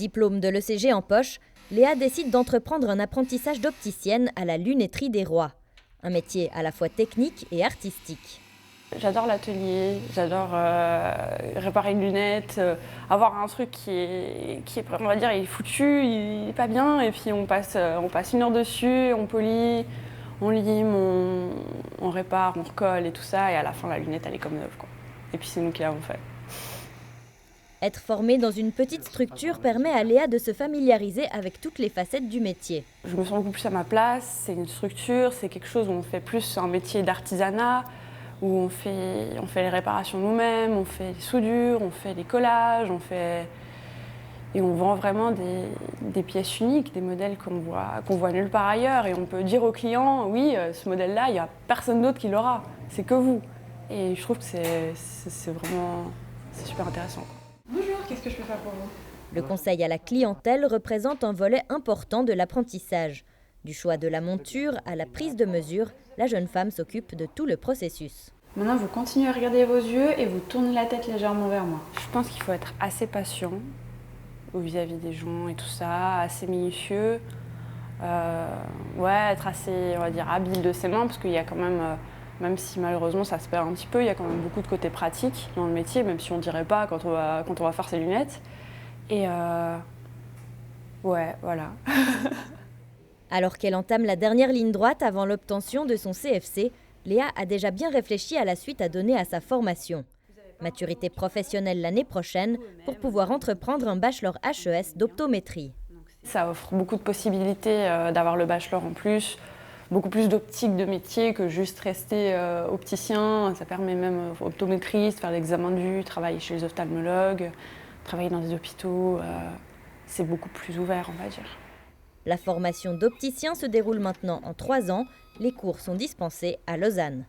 Diplôme de l'ECG en poche, Léa décide d'entreprendre un apprentissage d'opticienne à la Lunetterie des Rois. Un métier à la fois technique et artistique. J'adore l'atelier, j'adore réparer une lunette, avoir un truc qui est, on va dire, il est foutu, il est pas bien, et puis on passe 1 heure dessus, on polit, on lime, on répare, on recolle et tout ça, et à la fin la lunette elle est comme neuve, quoi. Et puis c'est nous qui l'avons fait. Être formée dans une petite structure permet à Léa de se familiariser avec toutes les facettes du métier. Je me sens beaucoup plus à ma place, c'est une structure, c'est quelque chose où on fait plus un métier d'artisanat, où on fait les réparations nous-mêmes, on fait les soudures, on fait les collages, et on vend vraiment des pièces uniques, des modèles qu'on voit nulle part ailleurs. Et on peut dire au client, oui, ce modèle-là, il n'y a personne d'autre qui l'aura, c'est que vous. Et je trouve que c'est super intéressant. Bonjour, qu'est-ce que je peux faire pour vous? Le conseil à la clientèle représente un volet important de l'apprentissage. Du choix de la monture à la prise de mesure, la jeune femme s'occupe de tout le processus. Maintenant, vous continuez à regarder vos yeux et vous tournez la tête légèrement vers moi. Je pense qu'il faut être assez patient vis-à-vis des gens et tout ça, assez minutieux. Être assez, on va dire, habile de ses mains, parce qu'il y a quand même si malheureusement ça se perd un petit peu, il y a quand même beaucoup de côté pratique dans le métier, même si on ne dirait pas quand on va faire ses lunettes. Et voilà. Alors qu'elle entame la dernière ligne droite avant l'obtention de son CFC, Léa a déjà bien réfléchi à la suite à donner à sa formation. Maturité professionnelle l'année prochaine pour pouvoir entreprendre un bachelor HES d'optométrie. Ça offre beaucoup de possibilités d'avoir le bachelor en plus, beaucoup plus d'optique de métier que juste rester opticien. Ça permet même aux optométristes de faire l'examen de vue, travailler chez les ophtalmologues, travailler dans des hôpitaux. C'est beaucoup plus ouvert, on va dire. La formation d'opticien se déroule maintenant en 3 ans. Les cours sont dispensés à Lausanne.